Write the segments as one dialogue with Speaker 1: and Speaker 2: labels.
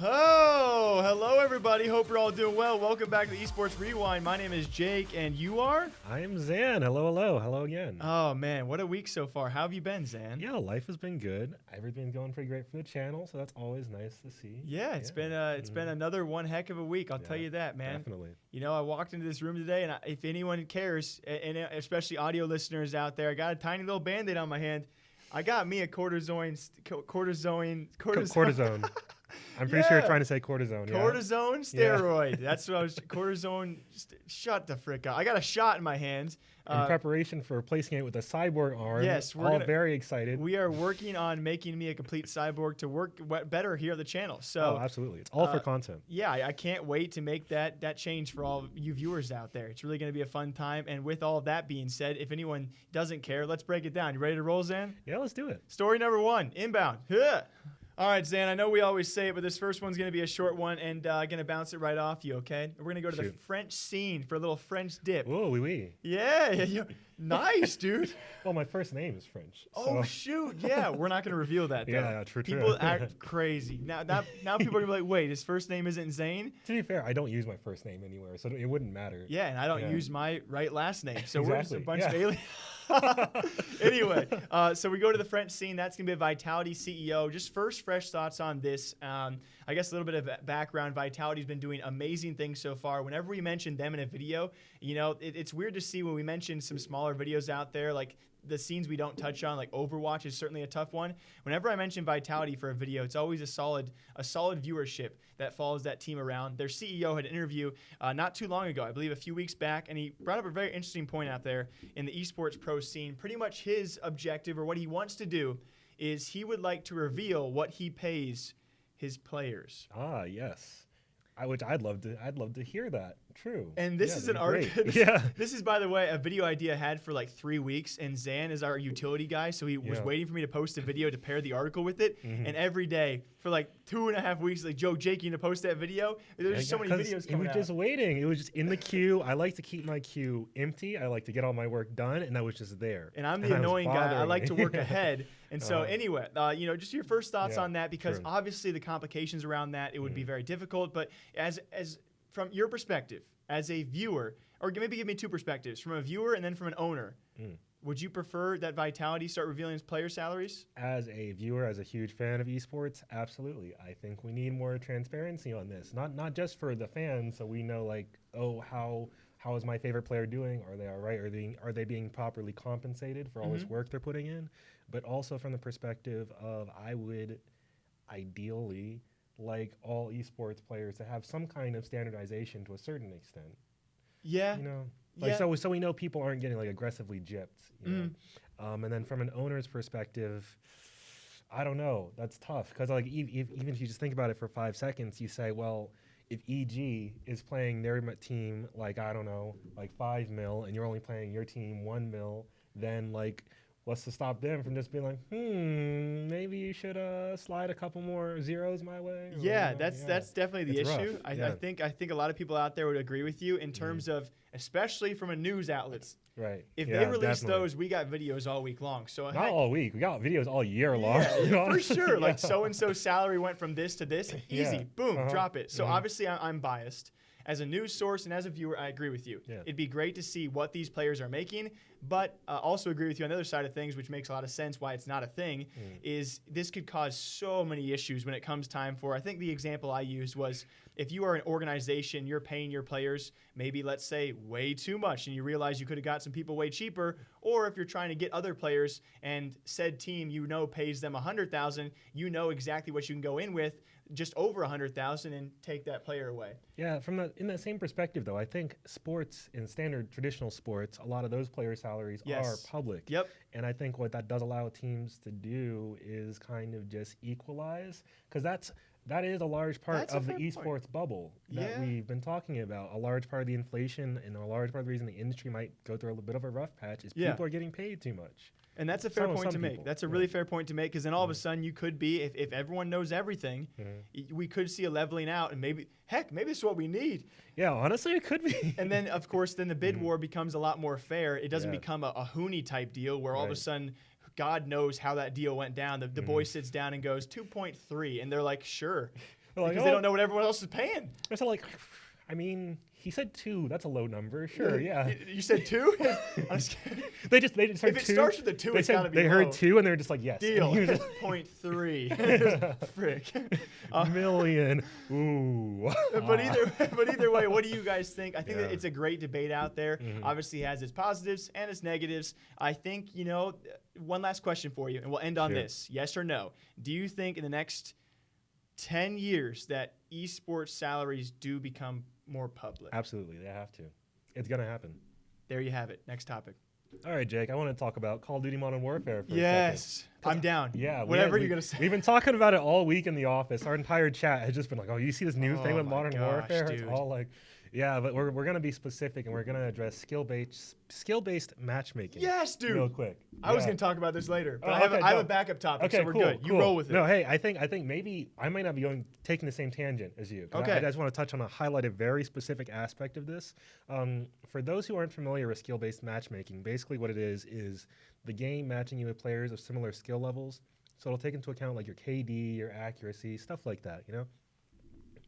Speaker 1: Oh, hello everybody. Hope you're all doing well. Welcome back to the Esports Rewind. My name is Jake, and you are?
Speaker 2: I am Xan. Hello again.
Speaker 1: Oh man, what a week so far. How have you been, Xan?
Speaker 2: Yeah, life has been good. Everything's going pretty great for the channel, so that's always nice to see.
Speaker 1: Yeah, it's been another one heck of a week. I'll tell you that, man.
Speaker 2: Definitely.
Speaker 1: You know, I walked into this room today, and if anyone cares, and especially audio listeners out there, I got a tiny little Band-Aid on my hand. I got me a cortisone.
Speaker 2: I'm pretty sure you're trying to say cortisone.
Speaker 1: Cortisone steroid. Yeah. That's what I was. Cortisone. Shut the frick up. I got a shot in my hands.
Speaker 2: In preparation for replacing it with a cyborg arm.
Speaker 1: Yes, we're
Speaker 2: all very excited.
Speaker 1: We are working on making me a complete cyborg to work better here on the channel. So,
Speaker 2: oh, absolutely. It's all for content.
Speaker 1: Yeah, I can't wait to make that change for all of you viewers out there. It's really going to be a fun time. And with all of that being said, if anyone doesn't care, let's break it down. You ready to roll, Xan?
Speaker 2: Yeah, let's do it.
Speaker 1: Story number 1, inbound. All right, Xan, I know we always say it, but this first one's going to be a short one, and going to bounce it right off you, okay? We're going to go to the French scene for a little French dip.
Speaker 2: Whoa, oui.
Speaker 1: Yeah. Nice, dude.
Speaker 2: Well, my first name is French.
Speaker 1: Oh, shoot. Yeah, we're not going to reveal that, though.
Speaker 2: Yeah, true.
Speaker 1: People act crazy. Now people are going to be like, wait, his first name isn't Xan?
Speaker 2: To be fair, I don't use my first name anywhere, so it wouldn't matter.
Speaker 1: Yeah, and I don't use my right last name, so
Speaker 2: exactly.
Speaker 1: we're just a bunch of aliens. Anyway, so we go to the French scene. That's going to be a Vitality CEO. Just first fresh thoughts on this. I guess a little bit of background. Vitality's been doing amazing things so far. Whenever we mention them in a video, you know, it's weird to see when we mention some smaller videos out there, like the scenes we don't touch on, like Overwatch is certainly a tough one. Whenever I mention Vitality for a video, it's always a solid viewership that follows that team around. Their CEO had an interview not too long ago, I believe a few weeks back, and he brought up a very interesting point out there in the esports pro scene. Pretty much his objective, or what he wants to do, is he would like to reveal what he pays his players.
Speaker 2: Ah, yes. I'd love to hear that. True.
Speaker 1: And this is an article. This is, by the way, a video idea I had for like 3 weeks. And Xan is our utility guy, so he was waiting for me to post a video to pair the article with it. And every day for like 2.5 weeks, like, Jake, you gonna post that video? There's just so many videos coming out.
Speaker 2: It was just waiting. It was just in the queue. I like to keep my queue empty. I like to get all my work done, and that was just there.
Speaker 1: And I'm the annoying guy. I like to work ahead. And so anyway, just your first thoughts on that, because obviously the complications around that, it would be very difficult. But as from your perspective, as a viewer, or maybe give me two perspectives, from a viewer and then from an owner, would you prefer that Vitality start revealing its player salaries? As
Speaker 2: a viewer, as a huge fan of esports, absolutely. I think we need more transparency on this, not just for the fans, so we know, like, oh, how is my favorite player doing? Are they all right? Are they being properly compensated for all this work they're putting in? But also from the perspective of, I would ideally like all esports players to have some kind of standardization to a certain extent.
Speaker 1: Yeah.
Speaker 2: You know, like so we know people aren't getting like aggressively gypped. You know? And then from an owner's perspective, I don't know. That's tough, because like even if you just think about it for 5 seconds, you say, well, if EG is playing their team like, I don't know, like 5 mil, and you're only playing your team 1 mil, then like, what's to stop them from just being like, maybe you should slide a couple more zeros my way?
Speaker 1: Yeah, that's definitely the issue. I think a lot of people out there would agree with you in terms of, especially from a news outlets.
Speaker 2: Right.
Speaker 1: If they release those, we got videos all week long. So
Speaker 2: not all week. We got videos all year long.
Speaker 1: Yeah, for sure. Like so-and-so salary went from this to this. Easy. Boom. Drop it. So obviously I'm biased. As a news source and as a viewer, I agree with you. Yeah. It'd be great to see what these players are making, but also agree with you on the other side of things, which makes a lot of sense why it's not a thing, is this could cause so many issues when it comes time for, I think the example I used was, if you are an organization, you're paying your players maybe, let's say, way too much, and you realize you could have got some people way cheaper, or if you're trying to get other players and said team pays them $100,000, you know exactly what you can go in with, just over $100,000, and take that player away.
Speaker 2: Yeah, in that same perspective, though, I think sports, in standard traditional sports, a lot of those player salaries are public.
Speaker 1: Yep.
Speaker 2: And I think what that does allow teams to do is kind of just equalize, because that is a large part of the esports bubble that we've been talking about. A large part of the inflation and a large part of the reason the industry might go through a bit of a rough patch is people are getting paid too much.
Speaker 1: And that's a fair point to make. That's a really fair point to make, because then all of a sudden you could be, if everyone knows everything, we could see a leveling out, and maybe this is what we need.
Speaker 2: Yeah, honestly, it could be.
Speaker 1: And then, of course, the bid war becomes a lot more fair. It doesn't become a Hoonie type deal where all of a sudden God knows how that deal went down. The boy sits down and goes 2.3, and they're like, sure,
Speaker 2: Like,
Speaker 1: because they don't know what everyone else is paying.
Speaker 2: It's like, I mean, he said 2. That's a low number. Sure, yeah.
Speaker 1: You said 2? I'm just kidding.
Speaker 2: They just heard 2.
Speaker 1: If it starts with a 2, it's got to be
Speaker 2: They
Speaker 1: low.
Speaker 2: heard 2 and they're just like, yes.
Speaker 1: Deal. 0.3. Frick.
Speaker 2: Million. Ooh.
Speaker 1: But either way, what do you guys think? I think that it's a great debate out there. Obviously, it has its positives and its negatives. I think, one last question for you, and we'll end on this. Yes or no? Do you think in the next 10 years that esports salaries do become more public?
Speaker 2: Absolutely, they have to. It's gonna happen.
Speaker 1: There you have it. Next topic.
Speaker 2: All right, Jake, I want to talk about Call of Duty Modern Warfare for a
Speaker 1: Yes, I'm down.
Speaker 2: Yeah,
Speaker 1: whatever you're gonna say.
Speaker 2: We've been talking about it all week in the office. Our entire chat has just been like, "Oh, you see this new thing with Modern Warfare?"
Speaker 1: Dude.
Speaker 2: It's all like, yeah, but we're gonna be specific and we're gonna address skill-based matchmaking.
Speaker 1: Yes, dude.
Speaker 2: Real quick.
Speaker 1: I was gonna talk about this later, but
Speaker 2: Oh,
Speaker 1: I have
Speaker 2: okay,
Speaker 1: a backup topic,
Speaker 2: Okay,
Speaker 1: so we're
Speaker 2: cool,
Speaker 1: good. You
Speaker 2: cool.
Speaker 1: roll with it.
Speaker 2: No, hey, I think maybe I might not be taking the same tangent as you.
Speaker 1: Okay.
Speaker 2: I just want to touch on highlight a very specific aspect of this. For those who aren't familiar with skill-based matchmaking, basically what it is the game matching you with players of similar skill levels. So it'll take into account like your KD, your accuracy, stuff like that,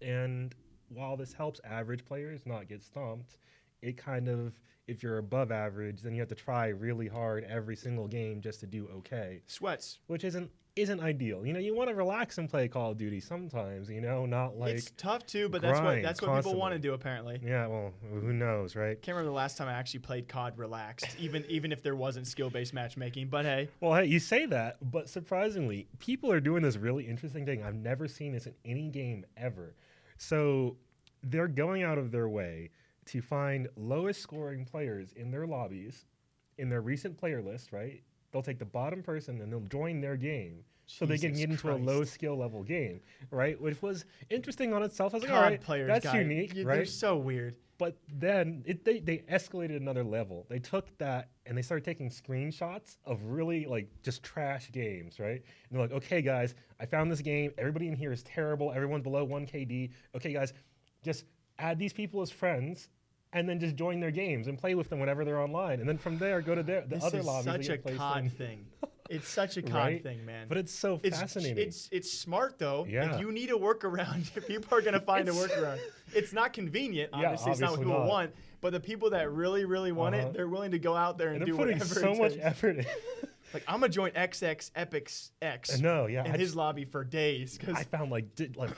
Speaker 2: And while this helps average players not get stomped, it kind of, if you're above average, then you have to try really hard every single game just to do okay.
Speaker 1: Sweats.
Speaker 2: Which isn't ideal. You want to relax and play Call of Duty sometimes, not like
Speaker 1: It's tough too, but that's what people
Speaker 2: constantly.
Speaker 1: want to do apparently.
Speaker 2: Yeah, well, who knows, right?
Speaker 1: Can't remember the last time I actually played COD relaxed, even if there wasn't skill-based matchmaking. But hey,
Speaker 2: Well, hey, you say that, but surprisingly, people are doing this really interesting thing. I've never seen this in any game ever. So they're going out of their way to find lowest scoring players in their lobbies, in their recent player list, right? They'll take the bottom person and they'll join their game so they can
Speaker 1: Jesus
Speaker 2: get into
Speaker 1: Christ.
Speaker 2: a low skill level game, right? Which was interesting on itself. I was like,
Speaker 1: COD
Speaker 2: all right,
Speaker 1: players,
Speaker 2: that's
Speaker 1: guys,
Speaker 2: unique,
Speaker 1: they're
Speaker 2: right?
Speaker 1: so weird.
Speaker 2: But then they escalated another level. They took that and they started taking screenshots of really like just trash games, right? And they're like, okay, guys, I found this game. Everybody in here is terrible. Everyone's below 1 KD. Okay, guys, just add these people as friends and then just join their games and play with them whenever they're online. And then from there, go to the other lobbies.
Speaker 1: This is such a
Speaker 2: that you play
Speaker 1: COD
Speaker 2: some-
Speaker 1: thing. It's such a COD
Speaker 2: Right?
Speaker 1: thing, man.
Speaker 2: But it's so fascinating.
Speaker 1: It's smart though.
Speaker 2: Yeah.
Speaker 1: If you need a workaround, people are gonna find a workaround. It's not convenient.
Speaker 2: Yeah,
Speaker 1: Obviously, it's not what
Speaker 2: obviously
Speaker 1: people
Speaker 2: not.
Speaker 1: want. But the people that really, really want it, they're willing to go out there and
Speaker 2: and
Speaker 1: do
Speaker 2: they're putting
Speaker 1: whatever
Speaker 2: so
Speaker 1: it
Speaker 2: much
Speaker 1: takes.
Speaker 2: effort in.
Speaker 1: Like I'm gonna join XX Epic's X
Speaker 2: No, yeah.
Speaker 1: in his lobby for days because
Speaker 2: I found like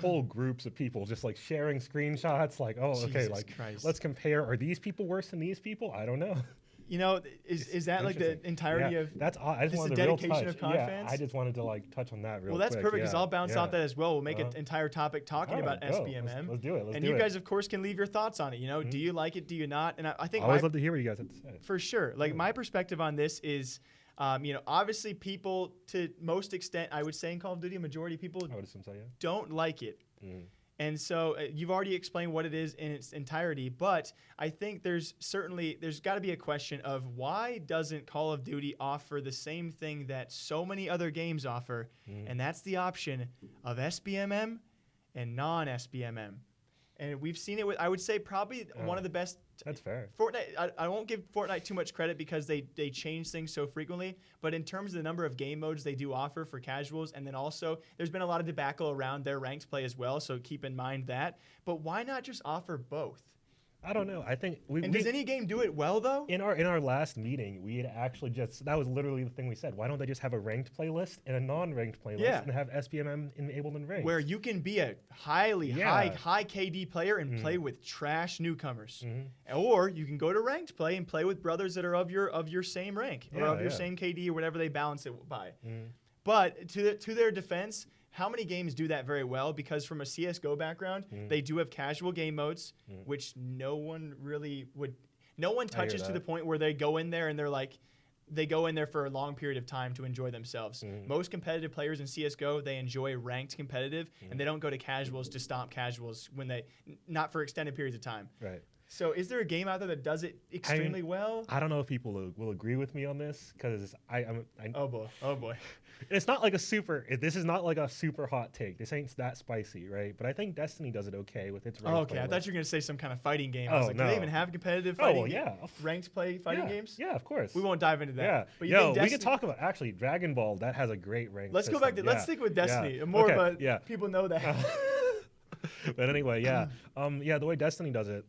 Speaker 2: whole groups of people just like sharing screenshots. Like, oh, okay,
Speaker 1: Jesus
Speaker 2: like
Speaker 1: Christ.
Speaker 2: let's compare. Are these people worse than these people? I don't know.
Speaker 1: is that like the
Speaker 2: Interesting.
Speaker 1: entirety
Speaker 2: Yeah,
Speaker 1: of
Speaker 2: that's I just
Speaker 1: this
Speaker 2: wanted
Speaker 1: the
Speaker 2: to real
Speaker 1: dedication
Speaker 2: touch.
Speaker 1: of COD
Speaker 2: Yeah,
Speaker 1: fans?
Speaker 2: I just wanted to like touch on that real
Speaker 1: Well, that's
Speaker 2: quick.
Speaker 1: perfect because
Speaker 2: yeah,
Speaker 1: I'll bounce
Speaker 2: yeah.
Speaker 1: out that as well. We'll make an entire topic talking
Speaker 2: All
Speaker 1: about
Speaker 2: right, go.
Speaker 1: SBMM.
Speaker 2: Let's do it. Let's
Speaker 1: and
Speaker 2: do
Speaker 1: you
Speaker 2: it.
Speaker 1: guys, of course, can leave your thoughts on it. Do you like it? Do you not? And I think
Speaker 2: I always love to hear what you guys have to say.
Speaker 1: for sure. Like my perspective on this is, obviously people to most extent, I would say in Call of Duty, a majority of people
Speaker 2: I would assume so. Yeah.
Speaker 1: don't like it.
Speaker 2: Mm.
Speaker 1: And so you've already explained what it is in its entirety, but I think there's got to be a question of why doesn't Call of Duty offer the same thing that so many other games offer, and that's the option of SBMM and non-SBMM. And we've seen it with, I would say, probably one of the best.
Speaker 2: That's fair.
Speaker 1: Fortnite, I won't give Fortnite too much credit because they change things so frequently. But in terms of the number of game modes they do offer for casuals, and then also there's been a lot of debacle around their ranked play as well. So keep in mind that. But why not just offer both?
Speaker 2: I don't know. I think
Speaker 1: Does any game do it well though?
Speaker 2: in our last meeting, we had actually that was literally the thing we said. Why don't they just have a ranked playlist and a non-ranked playlist and have SBMM enabled in ranked?
Speaker 1: Where you can be a high KD player and play with trash newcomers, or you can go to ranked play and play with brothers that are of your same rank or of your same KD or whatever they balance it by. But to their defense, how many games do that very well? Because from a CSGO background, they do have casual game modes, which no one touches to the point where they go in there and they go in there for a long period of time to enjoy themselves. Most competitive players in CSGO, they enjoy ranked competitive, and they don't go to casuals to stomp casuals not for extended periods of time.
Speaker 2: Right.
Speaker 1: So is there a game out there that does it extremely well?
Speaker 2: I don't know if people will agree with me on this because
Speaker 1: Oh boy.
Speaker 2: it's not like this is not like a super hot take. This ain't that spicy, right? But I think Destiny does it okay with its ranked
Speaker 1: Okay, I
Speaker 2: playlist.
Speaker 1: thought you were gonna say some kind of fighting game. I was like,
Speaker 2: no.
Speaker 1: do they even have competitive
Speaker 2: Oh,
Speaker 1: fighting?
Speaker 2: well, yeah.
Speaker 1: Ranked play fighting games?
Speaker 2: Yeah, of course.
Speaker 1: We won't dive into that.
Speaker 2: Yeah,
Speaker 1: But you think
Speaker 2: we
Speaker 1: Destiny,
Speaker 2: could talk about actually Dragon Ball. That has a great rank.
Speaker 1: Let's go back to let's stick with Destiny.
Speaker 2: Yeah.
Speaker 1: More
Speaker 2: Okay,
Speaker 1: of a people know that.
Speaker 2: But anyway, the way Destiny does it,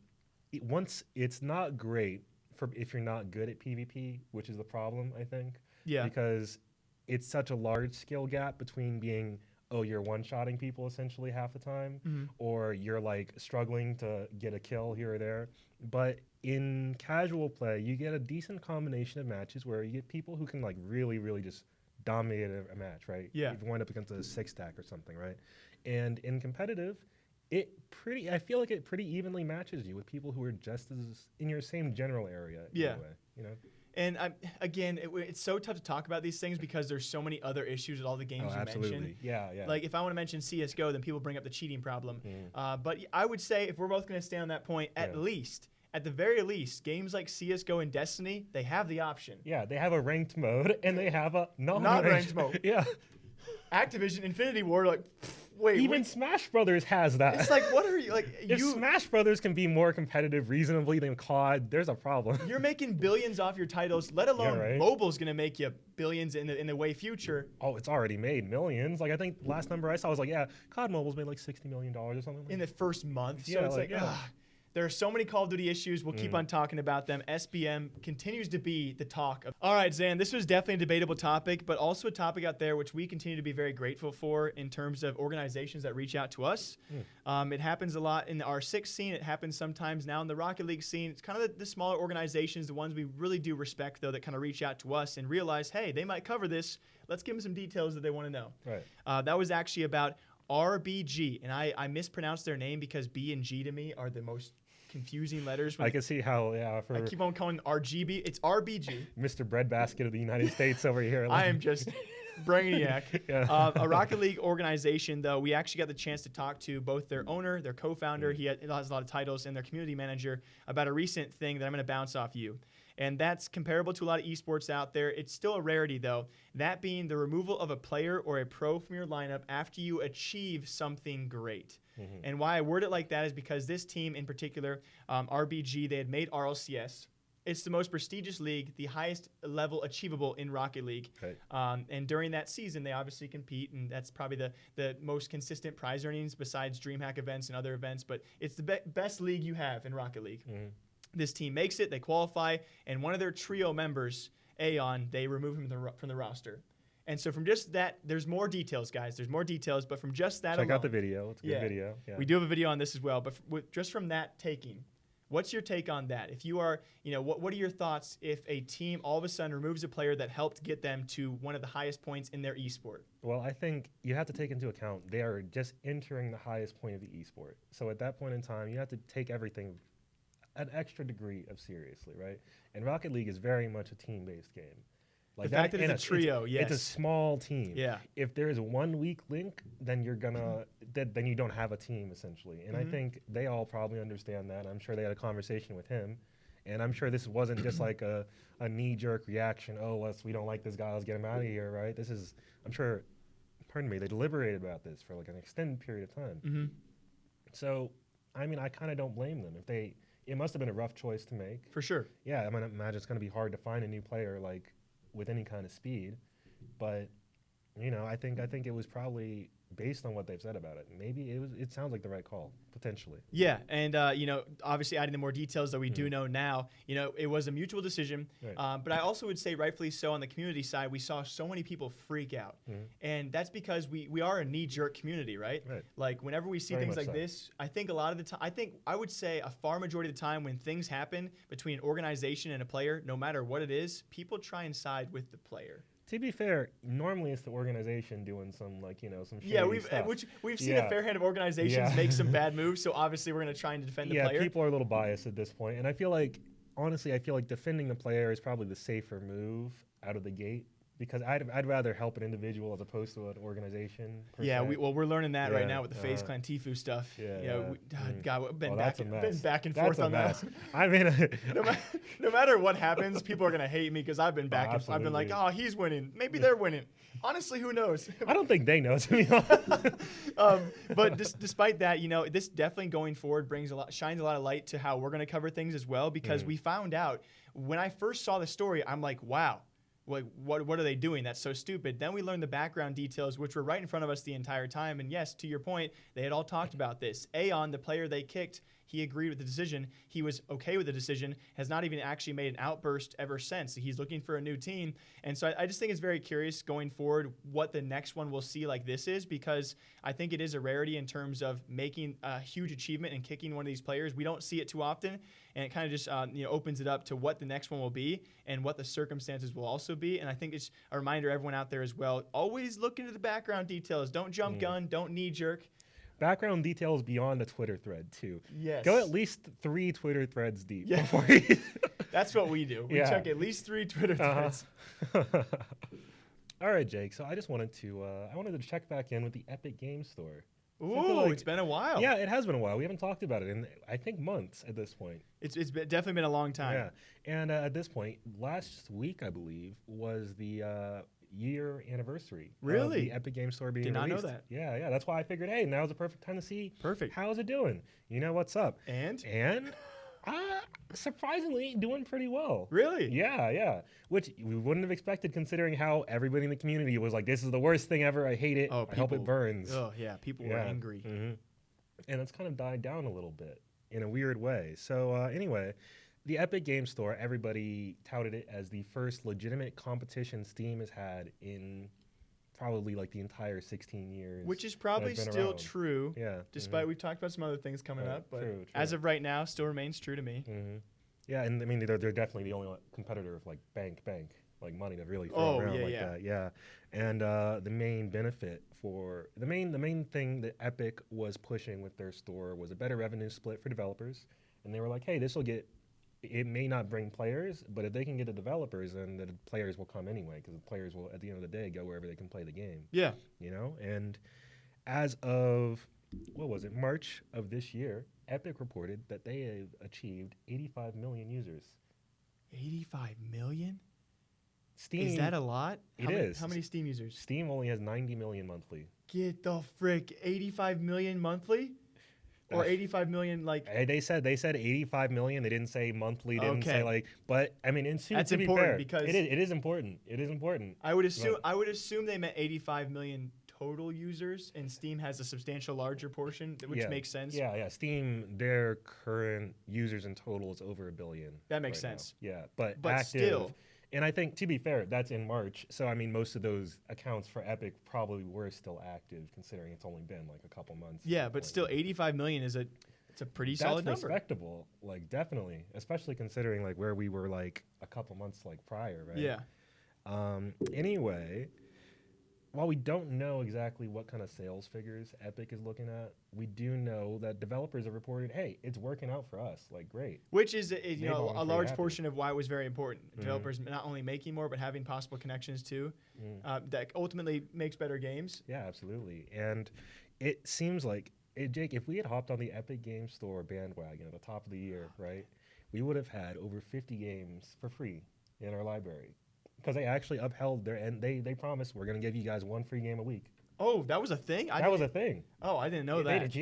Speaker 2: once it's not great for if you're not good at PvP, which is the problem, I think.
Speaker 1: Yeah.
Speaker 2: Because it's such a large skill gap between being, you're one-shotting people essentially half the time, or you're like struggling to get a kill here or there. But in casual play, you get a decent combination of matches where you get people who can like really, really just dominate a match, right?
Speaker 1: Yeah.
Speaker 2: If you wind up against a 6-stack or something, right? And in competitive, I feel like it pretty evenly matches you with people who are just as in your same general area.
Speaker 1: Yeah.
Speaker 2: Anyway, you know.
Speaker 1: And again, it's so tough to talk about these things because there's so many other issues with all the games you mentioned.
Speaker 2: Yeah.
Speaker 1: Like if I want to mention CS:GO, then people bring up the cheating problem. But I would say if we're both going to stay on that point, at the very least, games like CS:GO and Destiny, they have the option.
Speaker 2: Yeah, they have a ranked mode and they have a
Speaker 1: non-ranked mode.
Speaker 2: Yeah.
Speaker 1: Activision, Infinity Ward, like, wait.
Speaker 2: Even Smash Brothers has that.
Speaker 1: It's like, what are you like?
Speaker 2: If Smash Brothers can be more competitive reasonably than CoD, there's a problem.
Speaker 1: You're making billions off your titles, let alone mobile's gonna make you billions in the way future.
Speaker 2: Oh, it's already made millions. Like I think last number I saw was like, COD Mobile's made like $60 million or something.
Speaker 1: In the first month. So it's there are so many Call of Duty issues. We'll keep on talking about them. SBM continues to be the talk of. All right, Xan, this was definitely a debatable topic, but also a topic out there which we continue to be very grateful for in terms of organizations that reach out to us. It happens a lot in the R6 scene. It happens sometimes now in the Rocket League scene. It's kind of the smaller organizations, the ones we really do respect, though, that kind of reach out to us and realize, hey, they might cover this. Let's give them some details that they want to know.
Speaker 2: Right.
Speaker 1: That was actually about RBG, and I mispronounced their name because B and G to me are the most confusing letters.
Speaker 2: I can see how,
Speaker 1: I keep on calling RGB. It's RBG.
Speaker 2: Mr. Breadbasket of the United States over here.
Speaker 1: I am just brainiac. A Rocket League organization, though, we actually got the chance to talk to both their owner, their co-founder, he has a lot of titles, and their community manager about a recent thing that I'm going to bounce off you. And that's comparable to a lot of esports out there. It's still a rarity, though, that being the removal of a player or a pro from your lineup after you achieve something great. And why I word it like that is because this team in particular, RBG, they had made RLCS. It's the most prestigious league, the highest level achievable in Rocket League.
Speaker 2: Right.
Speaker 1: And during that season, they obviously compete, and that's probably the most consistent prize earnings besides DreamHack events and other events. But it's the best league you have in Rocket League. This team makes it, they qualify, and one of their trio members, Aeon, they remove him from the roster. And so from just that, there's more details, guys. There's more details, but from just that
Speaker 2: Check
Speaker 1: alone,
Speaker 2: out the video. It's a good video. Yeah.
Speaker 1: We do have a video on this as well, but just from that taking, what's your take on that? If you are, what are your thoughts if a team all of a sudden removes a player that helped get them to one of the highest points in their esport?
Speaker 2: Well, I think you have to take into account they are just entering the highest point of the esport. So at that point in time, you have to take everything an extra degree of seriously, right? And Rocket League is very much a team-based game.
Speaker 1: Like the fact that it's a trio,
Speaker 2: it's a small team.
Speaker 1: Yeah.
Speaker 2: If there is one weak link, then you're gonna then you don't have a team essentially. And I think they all probably understand that. I'm sure they had a conversation with him, and I'm sure this wasn't just like a knee-jerk reaction. Oh, we don't like this guy. Let's get him out of here, right? I'm sure. Pardon me. They deliberated about this for like an extended period of time. So, I mean, I kind of don't blame them It must have been a rough choice to make.
Speaker 1: For sure.
Speaker 2: Yeah, I mean, I imagine it's going to be hard to find a new player like with any kind of speed, but I think it was probably based on what they've said about it. Maybe it sounds like the right call potentially.
Speaker 1: Yeah, and obviously adding the more details that we do know now, it was a mutual decision. Right. But I also would say rightfully so on the community side, we saw so many people freak out, and that's because we are a knee-jerk community, right? Like whenever we see things like this, I think a lot of the time, I would say a far majority of the time when things happen between an organization and a player, no matter what it is, people try and side with the player.
Speaker 2: To be fair, normally it's the organization doing some some shady stuff.
Speaker 1: We've seen a fair hand of organizations make some bad moves, so obviously we're going to try and defend the player.
Speaker 2: Yeah, people are a little biased at this point, and honestly, I feel like defending the player is probably the safer move out of the gate. because I'd rather help an individual as opposed to an organization.
Speaker 1: Yeah,
Speaker 2: se.
Speaker 1: we're learning that right
Speaker 2: Yeah,
Speaker 1: now with the FaZe Clan Tfue stuff.
Speaker 2: Yeah,
Speaker 1: God, we've been
Speaker 2: that's a mess.
Speaker 1: been back and
Speaker 2: That's
Speaker 1: forth
Speaker 2: a
Speaker 1: on
Speaker 2: mess.
Speaker 1: that.
Speaker 2: I mean,
Speaker 1: No matter what happens, people are gonna hate me because I've been back and I've been like,
Speaker 2: absolutely.
Speaker 1: oh, he's winning. Maybe they're winning. Honestly, who knows?
Speaker 2: I don't think they know, to be honest.
Speaker 1: But despite that, this definitely going forward shines a lot of light to how we're going to cover things as well, because we found out when I first saw the story, I'm like, wow, like what are they doing? That's so stupid. Then we learned the background details, which were right in front of us the entire time. And yes, to your point, they had all talked about this. Aeon, the player they kicked, he agreed with the decision. He was okay with the decision, has not even actually made an outburst ever since. He's looking for a new team. And so I just think it's very curious going forward what the next one we'll see like this is, because I think it is a rarity in terms of making a huge achievement and kicking one of these players. We don't see it too often, and it kind of just opens it up to what the next one will be and what the circumstances will also be. And I think it's a reminder to everyone out there as well, always look into the background details. Don't jump gun, don't knee jerk.
Speaker 2: Background details beyond a Twitter thread, too.
Speaker 1: Yes.
Speaker 2: Go at least 3 Twitter threads deep.
Speaker 1: Yeah.
Speaker 2: Before you
Speaker 1: That's what we do. We check at least 3 Twitter threads.
Speaker 2: All right, Jake. So I just wanted to check back in with the Epic Games Store.
Speaker 1: Ooh, it's been a while.
Speaker 2: Yeah, it has been a while. We haven't talked about it in, I think, months at this point.
Speaker 1: It's definitely been a long time.
Speaker 2: Yeah, and at this point, last week, I believe, was the year anniversary of the Epic Games Store being released.
Speaker 1: Did not know that.
Speaker 2: Yeah. That's why I figured, hey, now's the perfect time to see how's it doing. You know what's up.
Speaker 1: And
Speaker 2: surprisingly doing pretty well.
Speaker 1: Really?
Speaker 2: Yeah. Which we wouldn't have expected, considering how everybody in the community was like, this is the worst thing ever. I hate it. I hope it burns.
Speaker 1: Oh, yeah. People were angry.
Speaker 2: Mm-hmm. And it's kind of died down a little bit in a weird way. So anyway, the Epic Games Store, everybody touted it as the first legitimate competition Steam has had in probably like the entire 16 years.
Speaker 1: Which is probably still true.
Speaker 2: Yeah.
Speaker 1: Despite we've talked about some other things coming up, but
Speaker 2: true.
Speaker 1: as of right now, still remains true to me.
Speaker 2: Mm-hmm. Yeah, and I mean they're definitely the only competitor of like bank like money to really throw around that. Yeah. And the main benefit for the main thing that Epic was pushing with their store was a better revenue split for developers, and they were like, hey, this will get. It may not bring players, but if they can get the developers, then the players will come anyway, because the players will, at the end of the day, go wherever they can play the game.
Speaker 1: Yeah.
Speaker 2: And as of, March of this year, Epic reported that they have achieved 85 million users.
Speaker 1: 85 million?
Speaker 2: Steam.
Speaker 1: Is that a lot?
Speaker 2: It is.
Speaker 1: How many Steam users?
Speaker 2: Steam only has 90 million monthly.
Speaker 1: Get the frick. 85 million monthly? Or 85 million, like...
Speaker 2: They said 85 million. They didn't say monthly. Didn't say, but, I mean,
Speaker 1: that's
Speaker 2: to be
Speaker 1: important
Speaker 2: fair,
Speaker 1: because...
Speaker 2: It is important. It is important.
Speaker 1: I would assume they meant 85 million total users, and Steam has a substantial larger portion, which makes sense.
Speaker 2: Yeah. Steam, their current users in total is over 1 billion.
Speaker 1: That makes sense.
Speaker 2: Now. Yeah, but active,
Speaker 1: still...
Speaker 2: And I think, to be fair, that's in March. So, I mean, most of those accounts for Epic probably were still active, considering it's only been like a couple months.
Speaker 1: Yeah, but still, 85 million is a pretty solid number.
Speaker 2: That's respectable, like definitely, especially considering like where we were like a couple months like prior, right?
Speaker 1: Yeah.
Speaker 2: Anyway, while we don't know exactly what kind of sales figures Epic is looking at, we do know that developers have reported, hey, it's working out for us, like great.
Speaker 1: Which is a large portion of why it was very important. Developers not only making more, but having possible connections too, that ultimately makes better games.
Speaker 2: Yeah, absolutely. And it seems like, Jake, if we had hopped on the Epic Games Store bandwagon at the top of the year, right, we would have had over 50 games for free in our library. Because they actually upheld and they promised, we're going to give you guys 1 free game a week.
Speaker 1: Oh, that was a thing?
Speaker 2: That was a thing.
Speaker 1: Oh, I didn't know that.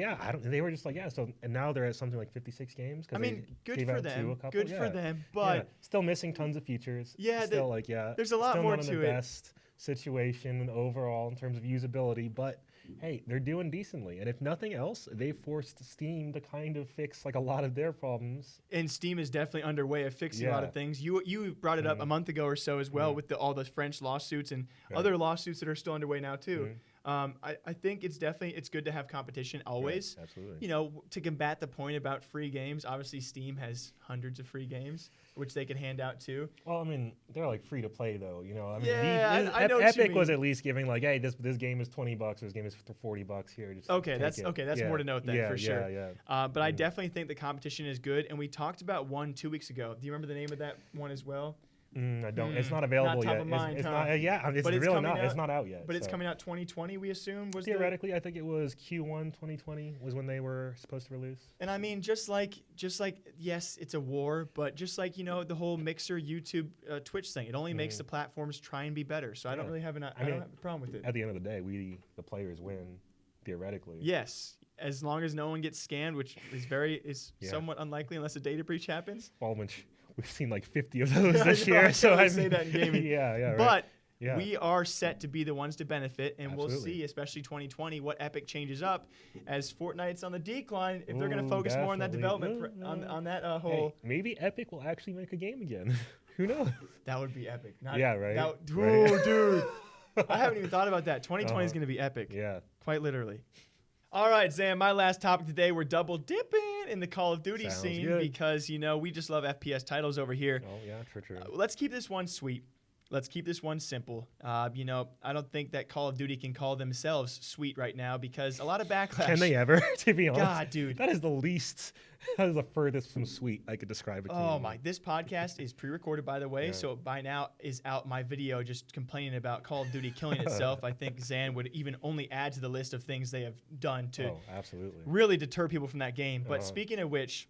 Speaker 2: They were just like, and now they're at something like 56 games.
Speaker 1: I mean, good for them. Good for them, but...
Speaker 2: Still missing tons of features.
Speaker 1: Yeah.
Speaker 2: Still
Speaker 1: there's a lot more to it.
Speaker 2: Still not in the best situation overall in terms of usability, but... Hey, they're doing decently, and if nothing else, they forced Steam to kind of fix like a lot of their problems.
Speaker 1: And Steam is definitely underway of fixing a lot of things. You brought it up a month ago or so as well with all the French lawsuits and other lawsuits that are still underway now too. I think it's good to have competition always.
Speaker 2: Right, absolutely.
Speaker 1: You know, to combat the point about free games, obviously Steam has hundreds of free games, which they could hand out too.
Speaker 2: Well, I mean, they're like free to play though, you know. I mean,
Speaker 1: I know what you
Speaker 2: Epic
Speaker 1: mean.
Speaker 2: was at least giving like, hey, this game is $20 or this game is for $40 here. Just
Speaker 1: that's more to note then for sure.
Speaker 2: Yeah.
Speaker 1: But I definitely think the competition is good, and we talked about one 2 weeks ago. Do you remember the name of that one as well?
Speaker 2: I don't. It's not available
Speaker 1: top
Speaker 2: yet.
Speaker 1: of mind,
Speaker 2: it's
Speaker 1: huh?
Speaker 2: not. Yeah, it's
Speaker 1: But it's
Speaker 2: really
Speaker 1: coming
Speaker 2: not.
Speaker 1: out-
Speaker 2: It's not out yet.
Speaker 1: But it's
Speaker 2: so.
Speaker 1: coming out 2020, we assume.
Speaker 2: Theoretically, I think it was Q1 2020 was when they were supposed to release.
Speaker 1: And I mean, just like, yes, it's a war, but just like, the whole Mixer, YouTube, Twitch thing, it only makes the platforms try and be better. So I don't really have I don't have a problem with it.
Speaker 2: At the end of the day, the players win, theoretically.
Speaker 1: Yes, as long as no one gets scammed, which is somewhat unlikely unless a data breach happens.
Speaker 2: Well, we've seen like 50 of those this year. So I
Speaker 1: say that in gaming.
Speaker 2: yeah, right.
Speaker 1: But
Speaker 2: Yeah.
Speaker 1: we are set to be the ones to benefit, and
Speaker 2: Absolutely.
Speaker 1: we'll see, especially 2020, what Epic changes up as Fortnite's on the decline. If they're going to focus more on that development, on that whole.
Speaker 2: Hey, maybe Epic will actually make a game again. Who knows?
Speaker 1: That would be epic.
Speaker 2: Yeah, right.
Speaker 1: Oh, dude. I haven't even thought about that. 2020 is going to be epic.
Speaker 2: Yeah.
Speaker 1: Quite literally. All right, Xan, my last topic today, we're double dipping in the Call of Duty
Speaker 2: Sounds
Speaker 1: scene
Speaker 2: good.
Speaker 1: because, we just love FPS titles over here.
Speaker 2: Oh, yeah, true.
Speaker 1: Let's keep this one sweet. Let's keep this one simple. I don't think that Call of Duty can call themselves sweet right now because a lot of backlash.
Speaker 2: Can they ever, to be honest?
Speaker 1: God, dude.
Speaker 2: That is the furthest from sweet I could describe it to you.
Speaker 1: Oh, my. This podcast is pre-recorded, by the way,
Speaker 2: Yeah.
Speaker 1: so by now is out my video just complaining about Call of Duty killing itself. I think Xan would even only add to the list of things they have done to
Speaker 2: absolutely.
Speaker 1: really deter people from that game. But speaking of which,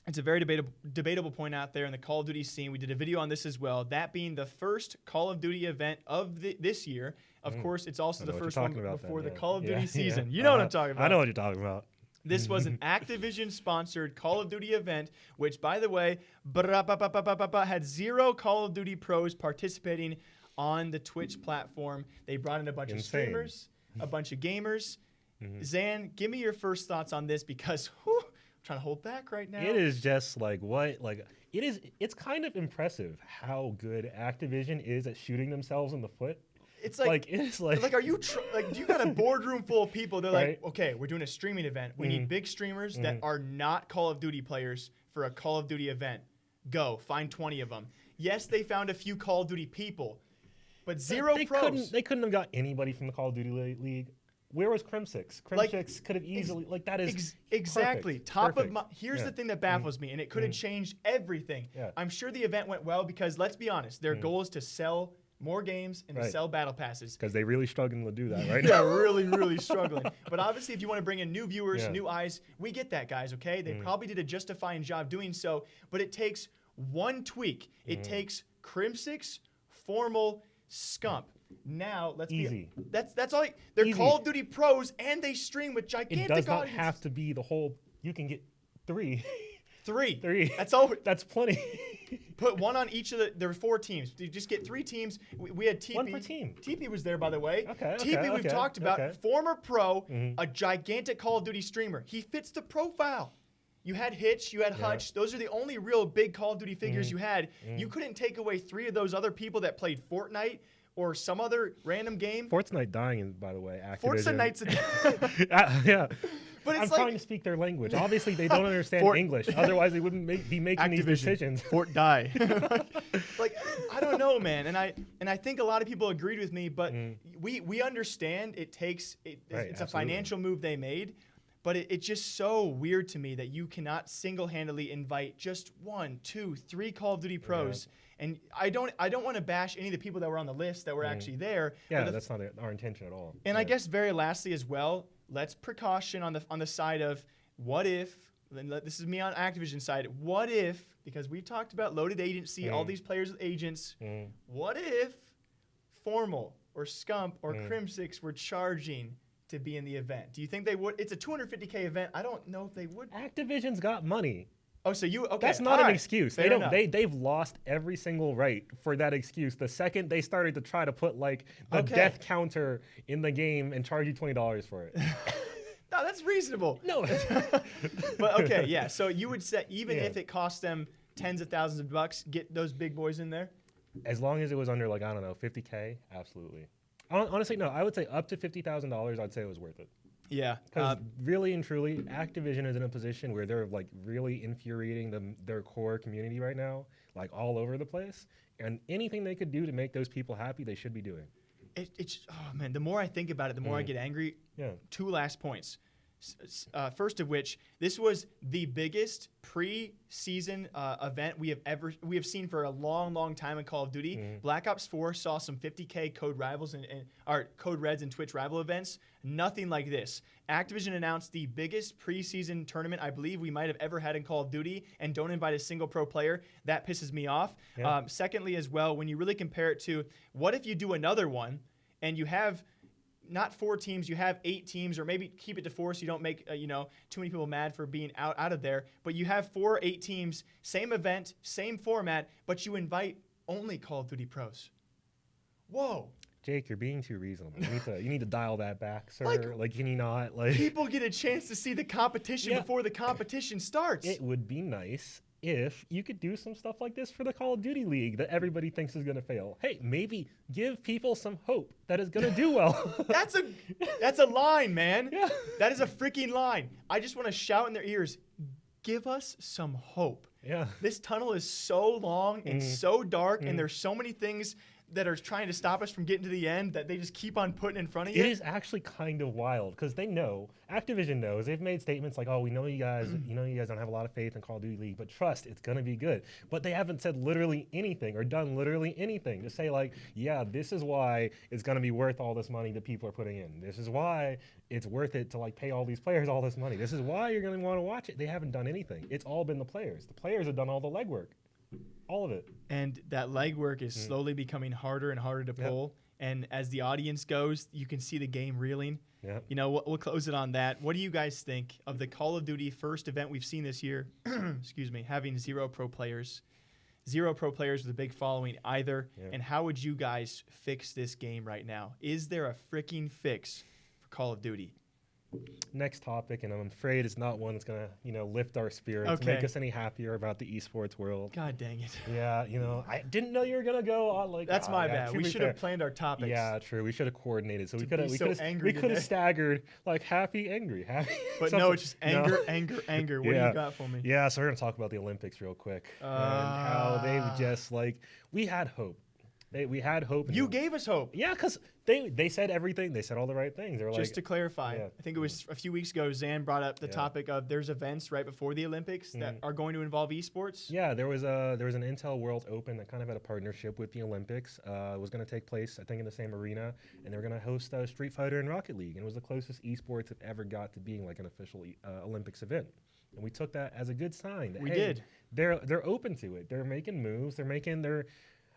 Speaker 1: it's a very debatable point out there in the Call of Duty scene. We did a video on this as well. That being the first Call of Duty event of this year. Of course, it's also the first one before the Call of Duty season. You know what I'm talking about.
Speaker 2: I know what you're talking about.
Speaker 1: This was an Activision-sponsored Call of Duty event, which, by the way, had 0 Call of Duty pros participating on the Twitch platform. They brought in a bunch of streamers, a bunch of gamers. Xan, give me your first thoughts on this because I'm trying to hold back right now.
Speaker 2: It is just it's kind of impressive how good Activision is at shooting themselves in the foot.
Speaker 1: It's
Speaker 2: like
Speaker 1: are you do you got a boardroom full of people? They're
Speaker 2: Right.
Speaker 1: like, okay, we're doing a streaming event. We need big streamers that are not Call of Duty players for a Call of Duty event. Go find 20 of them. Yes, they found a few Call of Duty people, but 0 pros.
Speaker 2: They couldn't have got anybody from the Call of Duty League. Where was Crimsix? Crimsix could have easily that is
Speaker 1: exactly
Speaker 2: perfect.
Speaker 1: top
Speaker 2: Perfect.
Speaker 1: of my. Here's the thing that baffles me, and it could have changed everything.
Speaker 2: Yeah.
Speaker 1: I'm sure the event went well because let's be honest, their goal is to sell more games and to sell battle passes.
Speaker 2: Because they really struggling to do that, right?
Speaker 1: Yeah, really struggling. But obviously, if you want to bring in new viewers, new eyes, we get that, guys. Okay, they probably did a justifying job doing so, but it takes one tweak. It takes Crimsix, Formal, Scump. Now let's
Speaker 2: Easy.
Speaker 1: That's all. They're
Speaker 2: Easy.
Speaker 1: Call of Duty pros, and they stream with gigantic.
Speaker 2: It does not
Speaker 1: audiences.
Speaker 2: have to be the whole. You can get 3.
Speaker 1: Three. That's all.
Speaker 2: That's plenty.
Speaker 1: Put one on each of there were 4 teams. You just get 3 teams. We had TP.
Speaker 2: One per team.
Speaker 1: TP was there, by the way.
Speaker 2: Okay,
Speaker 1: TP we've talked about.
Speaker 2: okay.
Speaker 1: Former pro, a gigantic Call of Duty streamer. He fits the profile. You had Hitch, you had Hutch. Those are the only real big Call of Duty figures you had. You couldn't take away 3 of those other people that played Fortnite or some other random game.
Speaker 2: Fortnite dying, by the way. Activision.
Speaker 1: Fortnite's
Speaker 2: yeah.
Speaker 1: But it's
Speaker 2: I'm trying to speak their language. Obviously, they don't understand English. Otherwise, they wouldn't be making these decisions.
Speaker 1: Fort die. I don't know, man. And I think a lot of people agreed with me, but we understand it takes it's a financial move they made, but it's just so weird to me that you cannot single-handedly invite just 1, 2, 3 Call of Duty pros. And I don't want to bash any of the people that were on the list that were actually there.
Speaker 2: Yeah, that's not our intention at all.
Speaker 1: And I guess very lastly as well, let's precaution on the side of what if, this is me on Activision side, what if, because we talked about loaded agency, all these players with agents, what if Formal or Scump or Crimsix were charging to be in the event? Do you think they would? It's a $250K event. I don't know if they would.
Speaker 2: Activision's got money.
Speaker 1: Oh, so okay.
Speaker 2: That's not an excuse.
Speaker 1: Fair enough.
Speaker 2: They've lost every single right for that excuse. The second they started to try to put the death counter in the game and charge you $20 for it.
Speaker 1: No, that's reasonable.
Speaker 2: No.
Speaker 1: But okay, yeah. So you would say even if it cost them tens of thousands of bucks, get those big boys in there?
Speaker 2: As long as it was under 50K, absolutely. Honestly, no. I would say up to $50,000. I'd say it was worth it.
Speaker 1: Yeah.
Speaker 2: Because really and truly, Activision is in a position where they're really infuriating their core community right now, all over the place. And anything they could do to make those people happy, they should be doing.
Speaker 1: It's oh man, the more I think about it, the more I get angry.
Speaker 2: Yeah.
Speaker 1: 2 last points. First of which, this was the biggest pre-season event we have seen for a long time in Call of Duty. Black Ops 4 saw some 50K CoD rivals and CoD Reds and Twitch rival events. Nothing like this. Activision announced the biggest preseason tournament I believe we might have ever had in Call of Duty, and don't invite a single pro player. That pisses me off.
Speaker 2: Yeah.
Speaker 1: Secondly, as well, when you really compare it to what if you do another one and you have not 4 teams, you have 8 teams, or maybe keep it to 4 so you don't make too many people mad for being out of there. But you have 4 or 8 teams, same event, same format, but you invite only Call of Duty pros. Whoa.
Speaker 2: Jake, you're being too reasonable. You need to dial that back, sir.
Speaker 1: Like,
Speaker 2: can you not?
Speaker 1: People get a chance to see the competition before the competition starts.
Speaker 2: It would be nice if you could do some stuff like this for the Call of Duty League that everybody thinks is going to fail. Hey, maybe give people some hope that is going to do well.
Speaker 1: That's a line, man.
Speaker 2: Yeah.
Speaker 1: That is a freaking line. I just want to shout in their ears, give us some hope.
Speaker 2: Yeah.
Speaker 1: This tunnel is so long and so dark, and there's so many things that are trying to stop us from getting to the end that they just keep on putting in front of you.
Speaker 2: It is actually kind of wild because they know, Activision knows, they've made statements like, oh, we know you guys, you guys don't have a lot of faith in Call of Duty League, but trust, it's going to be good. But they haven't said literally anything or done literally anything to say like, yeah, this is why it's going to be worth all this money that people are putting in. This is why it's worth it to like pay all these players all this money. This is why you're going to want to watch it. They haven't done anything. It's all been the players. The players have done all the legwork. All of it.
Speaker 1: And that legwork is slowly becoming harder and harder to pull. And as the audience goes, you can see the game reeling.
Speaker 2: Yep.
Speaker 1: We'll close it on that. What do you guys think of the Call of Duty first event we've seen this year? Excuse me, having 0 pro players. 0 pro players with a big following either.
Speaker 2: Yep.
Speaker 1: And how would you guys fix this game right now? Is there a freaking fix for Call of Duty?
Speaker 2: Next topic, and I'm afraid it's not one that's gonna, lift our spirits,
Speaker 1: Okay.
Speaker 2: make us any happier about the esports world.
Speaker 1: God dang it.
Speaker 2: Yeah, I didn't know you were gonna go on like.
Speaker 1: That's my
Speaker 2: yeah,
Speaker 1: bad.
Speaker 2: to
Speaker 1: We
Speaker 2: be
Speaker 1: should
Speaker 2: fair.
Speaker 1: have planned our topics.
Speaker 2: Yeah, true. We should have coordinated, so we
Speaker 1: To
Speaker 2: could
Speaker 1: be
Speaker 2: have
Speaker 1: so angry today.
Speaker 2: staggered like happy, angry, happy.
Speaker 1: But
Speaker 2: something.
Speaker 1: no, it's just anger,
Speaker 2: No.
Speaker 1: anger. What do you got for me?
Speaker 2: Yeah, so we're gonna talk about the Olympics real quick and how they've just we had hope. We had hope.
Speaker 1: You gave us hope.
Speaker 2: Yeah, because they said everything. They said all the right things. They were
Speaker 1: Just to clarify,
Speaker 2: yeah.
Speaker 1: I think it was a few weeks ago, Xan brought up the topic of there's events right before the Olympics that are going to involve esports.
Speaker 2: Yeah, there was an Intel World Open that kind of had a partnership with the Olympics. It was going to take place, I think, in the same arena, and they were going to host Street Fighter and Rocket League, and it was the closest esports have ever got to being like an official Olympics event. And we took that as a good sign. That,
Speaker 1: We
Speaker 2: hey,
Speaker 1: did.
Speaker 2: They're open to it. They're making moves.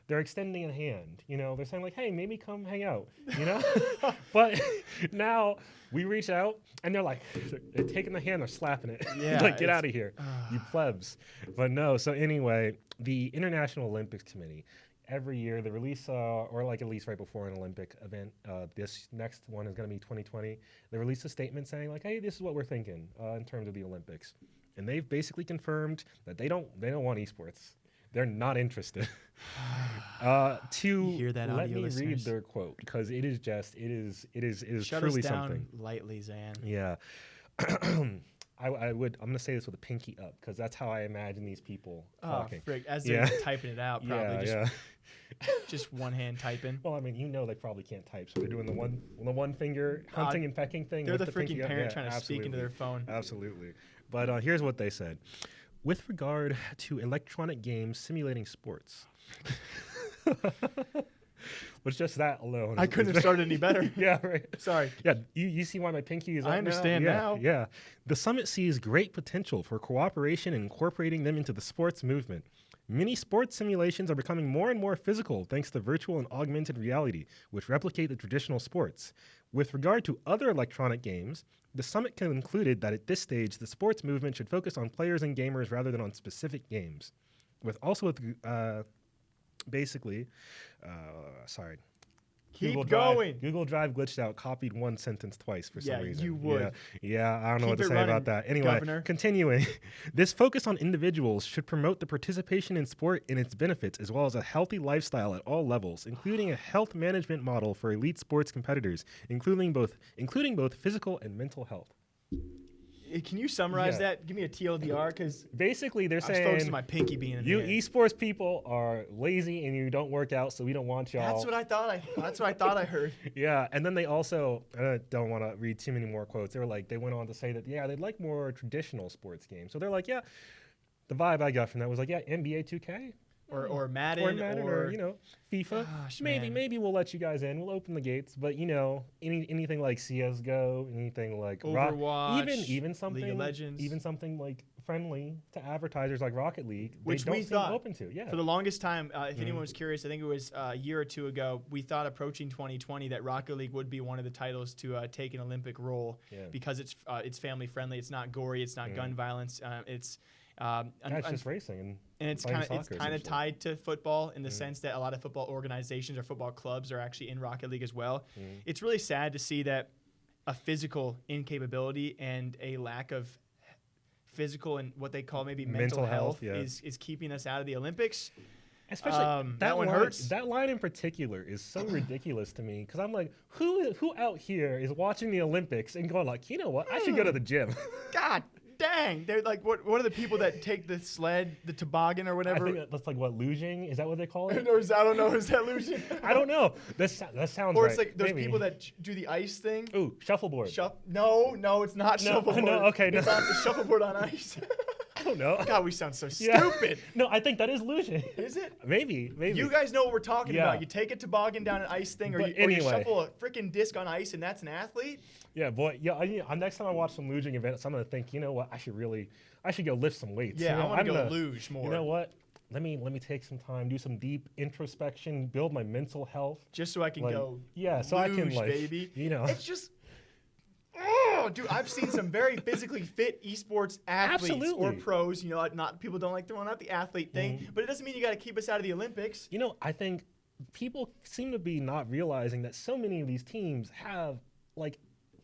Speaker 2: They're extending a hand, They're saying like, "Hey, maybe come hang out," But now we reach out, and they're like, they're taking the hand, they're slapping it.
Speaker 1: Yeah,
Speaker 2: Like, get out of here, you plebs. But no. So anyway, the International Olympics Committee, every year they release, or like at least right before an Olympic event, this next one is going to be 2020. They release a statement saying like, "Hey, this is what we're thinking in terms of the Olympics," and they've basically confirmed that they don't want esports. They're not interested.
Speaker 1: You hear that,
Speaker 2: let
Speaker 1: audio
Speaker 2: me
Speaker 1: listeners?
Speaker 2: read their quote because it is
Speaker 1: Shut
Speaker 2: truly
Speaker 1: us down
Speaker 2: something.
Speaker 1: lightly, Xan.
Speaker 2: Yeah. I'm gonna say this with a pinky up because that's how I imagine these people talking.
Speaker 1: Frick. As they're typing it out, probably just one hand typing.
Speaker 2: Well, I mean, they probably can't type, so they're doing the one finger hunting and pecking thing.
Speaker 1: They're
Speaker 2: with
Speaker 1: the
Speaker 2: pinky
Speaker 1: freaking
Speaker 2: up.
Speaker 1: parent
Speaker 2: Yeah,
Speaker 1: trying to speak into their phone.
Speaker 2: Absolutely. But here's what they said. With regard to electronic games simulating sports. But just that alone.
Speaker 1: I couldn't have started any better.
Speaker 2: Yeah, right.
Speaker 1: Sorry.
Speaker 2: Yeah, you see why my pinky is up
Speaker 1: I understand
Speaker 2: now?
Speaker 1: now.
Speaker 2: Yeah. The summit sees great potential for cooperation and incorporating them into the sports movement. Many sports simulations are becoming more and more physical thanks to virtual and augmented reality, which replicate the traditional sports. With regard to other electronic games, the summit concluded that at this stage, the sports movement should focus on players and gamers rather than on specific games.
Speaker 1: Keep going.
Speaker 2: Google Drive glitched out, copied one sentence twice for some reason.
Speaker 1: You would.
Speaker 2: Yeah, I don't know
Speaker 1: Keep
Speaker 2: what to
Speaker 1: it
Speaker 2: say
Speaker 1: running,
Speaker 2: about that. Anyway,
Speaker 1: Governor.
Speaker 2: continuing. This focus on individuals should promote the participation in sport and its benefits, as well as a healthy lifestyle at all levels, including a health management model for elite sports competitors, including both physical and mental health.
Speaker 1: Can you summarize
Speaker 2: Yeah.
Speaker 1: that? Give me a TLDR, because
Speaker 2: Basically, they're
Speaker 1: I was focused
Speaker 2: saying
Speaker 1: on my pinky being in
Speaker 2: you
Speaker 1: there.
Speaker 2: esports people are lazy and you don't work out, so we don't want y'all.
Speaker 1: That's what I thought I heard.
Speaker 2: Yeah, and then they also don't want to read too many more quotes. They went on to say that they'd like more traditional sports games. So they're like, yeah, the vibe I got from that was like, yeah, NBA 2K
Speaker 1: Or Madden,
Speaker 2: or FIFA.
Speaker 1: Gosh,
Speaker 2: maybe
Speaker 1: man.
Speaker 2: we'll let you guys in. We'll open the gates, but anything like CS:GO, anything like
Speaker 1: Overwatch,
Speaker 2: even something
Speaker 1: League of Legends.
Speaker 2: even something like friendly to advertisers like Rocket League,
Speaker 1: Which
Speaker 2: they
Speaker 1: we
Speaker 2: don't seem
Speaker 1: thought
Speaker 2: open to. Yeah,
Speaker 1: For the longest time, if anyone was curious, I think it was a year or two ago, we thought approaching 2020 that Rocket League would be one of the titles to take an Olympic role because it's family friendly, it's not gory, it's not gun violence, it's
Speaker 2: it's just racing
Speaker 1: and it's kind of tied to football in the sense that a lot of football organizations or football clubs are actually in Rocket League as well. It's really sad to see that a physical incapability and a lack of physical and what they call maybe mental health is keeping us out of the Olympics.
Speaker 2: Especially
Speaker 1: that one hurts.
Speaker 2: That line in particular is so ridiculous to me because I'm like, who out here is watching the Olympics and going like, you know what, I should go to the gym.
Speaker 1: God dang, they're like, what are the people that take the sled, the toboggan or whatever?
Speaker 2: I think that's like what, luging? Is that what they call it?
Speaker 1: I don't know. Is that luge?
Speaker 2: I don't know. That sounds
Speaker 1: Or
Speaker 2: right.
Speaker 1: it's like those
Speaker 2: Maybe.
Speaker 1: people that do the ice thing.
Speaker 2: Ooh, shuffleboard.
Speaker 1: No, it's not shuffleboard.
Speaker 2: No, okay, no.
Speaker 1: It's on the shuffleboard on ice.
Speaker 2: I don't know.
Speaker 1: God, we sound so
Speaker 2: Yeah.
Speaker 1: stupid.
Speaker 2: No, I think that is luging.
Speaker 1: Is it?
Speaker 2: Maybe.
Speaker 1: You guys know what we're talking
Speaker 2: Yeah.
Speaker 1: about. You take a toboggan down an ice thing, or
Speaker 2: But
Speaker 1: you
Speaker 2: anyway.
Speaker 1: shuffle a freaking disc on ice, and that's an athlete.
Speaker 2: Yeah, boy. Yeah, next time I watch some luging events, I'm gonna think, you know what? I should go lift some weights.
Speaker 1: Yeah,
Speaker 2: You know,
Speaker 1: I want to
Speaker 2: I'm
Speaker 1: go
Speaker 2: gonna-
Speaker 1: luge more.
Speaker 2: You know what? Let me take some time, do some deep introspection, build my mental health.
Speaker 1: Just so I can
Speaker 2: Like,
Speaker 1: go.
Speaker 2: yeah, so I can
Speaker 1: luge,
Speaker 2: like,
Speaker 1: baby.
Speaker 2: It's
Speaker 1: just. Oh, dude, I've seen some very physically fit esports athletes or
Speaker 2: Absolutely.
Speaker 1: pros. Not people don't like throwing out the athlete thing, but it doesn't mean you got to keep us out of the Olympics.
Speaker 2: I think people seem to be not realizing that so many of these teams have like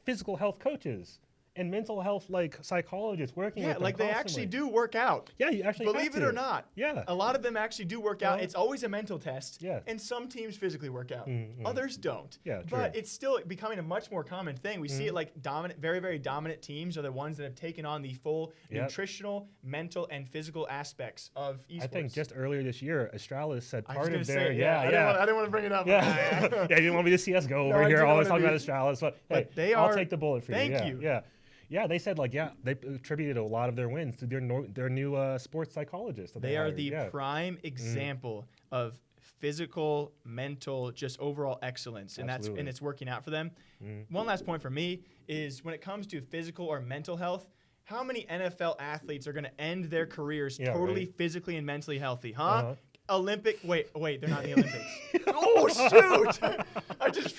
Speaker 2: physical health coaches and mental health like psychologists working with
Speaker 1: Yeah,
Speaker 2: them
Speaker 1: like they
Speaker 2: constantly.
Speaker 1: actually do work out.
Speaker 2: Yeah, you actually
Speaker 1: Believe
Speaker 2: have
Speaker 1: it
Speaker 2: to.
Speaker 1: or not.
Speaker 2: Yeah.
Speaker 1: A lot of them actually do work out.
Speaker 2: Well,
Speaker 1: It's always a mental test.
Speaker 2: Yeah.
Speaker 1: And some teams physically work out.
Speaker 2: Mm-hmm.
Speaker 1: Others don't.
Speaker 2: Yeah, true.
Speaker 1: But it's still becoming a much more common thing. We see it like dominant, very, very dominant teams are the ones that have taken on the full
Speaker 2: Yep.
Speaker 1: nutritional, mental, and physical aspects of esports.
Speaker 2: I think just earlier this year, Astralis said
Speaker 1: I was
Speaker 2: part
Speaker 1: gonna
Speaker 2: of
Speaker 1: say,
Speaker 2: their
Speaker 1: I didn't want to bring it up.
Speaker 2: yeah. Yeah, you didn't want me to see us go
Speaker 1: No,
Speaker 2: over
Speaker 1: I
Speaker 2: here,
Speaker 1: didn't
Speaker 2: always
Speaker 1: wanna
Speaker 2: talking
Speaker 1: be-
Speaker 2: about Astralis. But hey,
Speaker 1: But they
Speaker 2: I'll
Speaker 1: are-
Speaker 2: take the bullet for
Speaker 1: thank
Speaker 2: you. Yeah,
Speaker 1: you.
Speaker 2: Yeah. Yeah, they said like, they attributed a lot of their wins to their new sports psychologist. that
Speaker 1: They are
Speaker 2: hired.
Speaker 1: the
Speaker 2: Yeah.
Speaker 1: prime example of physical, mental, just overall excellence, and
Speaker 2: Absolutely.
Speaker 1: it's working out for them. One last point for me is when it comes to physical or mental health, how many NFL athletes are going to end their careers totally
Speaker 2: right.
Speaker 1: physically and mentally healthy? Huh?
Speaker 2: Uh-huh.
Speaker 1: Wait, they're not in the Olympics. Oh shoot! I just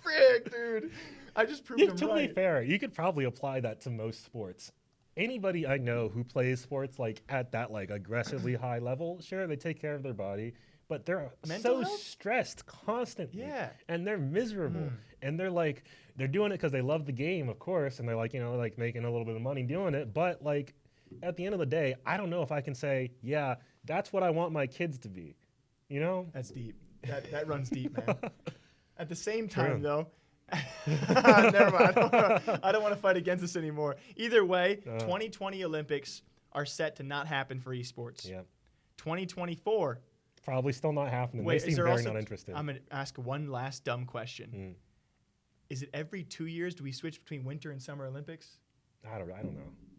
Speaker 1: frick, dude. I just proved them
Speaker 2: To
Speaker 1: right.
Speaker 2: be fair, you could probably apply that to most sports. Anybody I know who plays sports like at that like aggressively high level, sure, they take care of their body, but they're
Speaker 1: Mental
Speaker 2: so
Speaker 1: health?
Speaker 2: stressed constantly.
Speaker 1: Yeah.
Speaker 2: And they're miserable. And they're doing it because they love the game, of course, and they're like, like making a little bit of money doing it. But like at the end of the day, I don't know if I can say, yeah, that's what I want my kids to be. You know?
Speaker 1: That's deep. That runs deep, man. At the same time,
Speaker 2: True.
Speaker 1: though, never mind. I don't want to fight against this anymore. Either way, 2020 Olympics are set to not happen for esports.
Speaker 2: Yeah.
Speaker 1: 2024.
Speaker 2: Probably still not happening.
Speaker 1: Wait,
Speaker 2: They
Speaker 1: is
Speaker 2: seem
Speaker 1: there
Speaker 2: very
Speaker 1: also?
Speaker 2: not interested.
Speaker 1: I'm gonna ask one last dumb question. Is it every 2 years do we switch between Winter and Summer Olympics?
Speaker 2: I don't know.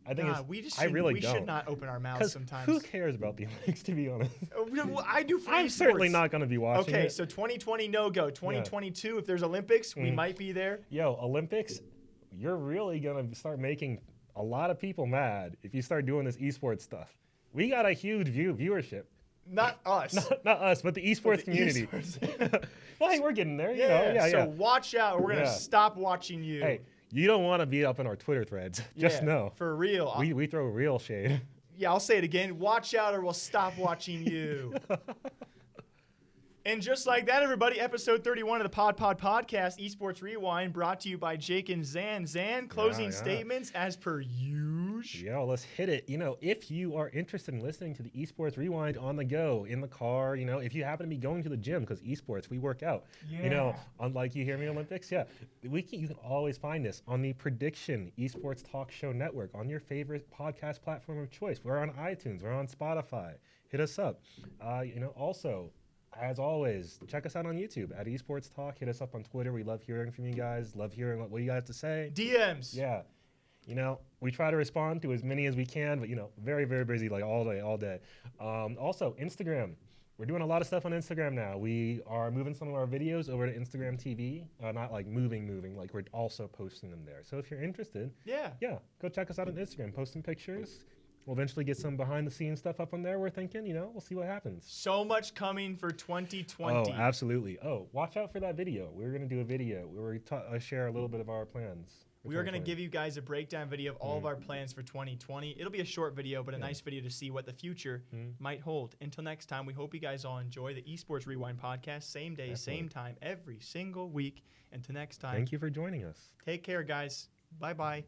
Speaker 2: I think
Speaker 1: Nah,
Speaker 2: it's,
Speaker 1: we just
Speaker 2: I
Speaker 1: shouldn't-
Speaker 2: really
Speaker 1: we
Speaker 2: don't.
Speaker 1: should not open our mouths
Speaker 2: Because
Speaker 1: sometimes.
Speaker 2: who cares about the Olympics, to be honest?
Speaker 1: Well, I do for
Speaker 2: I'm
Speaker 1: esports.
Speaker 2: certainly not going to be watching
Speaker 1: Okay,
Speaker 2: it.
Speaker 1: so 2020 no go. 2022, if there's Olympics, we might be there.
Speaker 2: Yo, Olympics, you're really going to start making a lot of people mad if you start doing this esports stuff. We got a huge viewership.
Speaker 1: Not us.
Speaker 2: Not us, but the esports
Speaker 1: the
Speaker 2: community.
Speaker 1: esports.
Speaker 2: Well, hey, we're getting there.
Speaker 1: Yeah,
Speaker 2: Yeah.
Speaker 1: so watch out, or we're going to
Speaker 2: Yeah.
Speaker 1: stop watching you.
Speaker 2: Hey, you don't want to be up in our Twitter threads. Just
Speaker 1: Yeah,
Speaker 2: know.
Speaker 1: For real.
Speaker 2: We throw real shade.
Speaker 1: Yeah, I'll say it again. Watch out, or we'll stop watching you. And just like that, everybody, episode 31 of the Pod Podcast, Esports Rewind, brought to you by Jake and Xan. Xan, closing
Speaker 2: Yeah.
Speaker 1: statements as per usual. Boosh.
Speaker 2: Yeah, let's hit it. If you are interested in listening to the Esports Rewind on the go, in the car, if you happen to be going to the gym, because esports, we work out.
Speaker 1: Yeah.
Speaker 2: Unlike You Hear Me Olympics, yeah, you can always find us on the Prediction Esports Talk Show Network on your favorite podcast platform of choice. We're on iTunes, we're on Spotify. Hit us up. Also, as always, check us out on YouTube at Esports Talk. Hit us up on Twitter. We love hearing from you guys. Love hearing what you guys have to say.
Speaker 1: DMs.
Speaker 2: Yeah. We try to respond to as many as we can, but, very, very busy, like all day. Also, Instagram. We're doing a lot of stuff on Instagram now. We are moving some of our videos over to Instagram TV. Not like moving, like we're also posting them there. So if you're interested, yeah, go check us out on Instagram. Post some pictures. We'll eventually get some behind-the-scenes stuff up on there. We're thinking, we'll see what happens.
Speaker 1: So much coming for 2020.
Speaker 2: Oh, absolutely. Oh, watch out for that video. We're going to do a video where we share a little bit of our plans.
Speaker 1: We are going to give you guys a breakdown video of all of our plans for 2020. It'll be a short video, but a nice video to see what the future might hold. Until next time, we hope you guys all enjoy the Esports Rewind podcast. Same day, same time, every single week. Until next time.
Speaker 2: Thank you for joining us.
Speaker 1: Take care, guys. Bye-bye.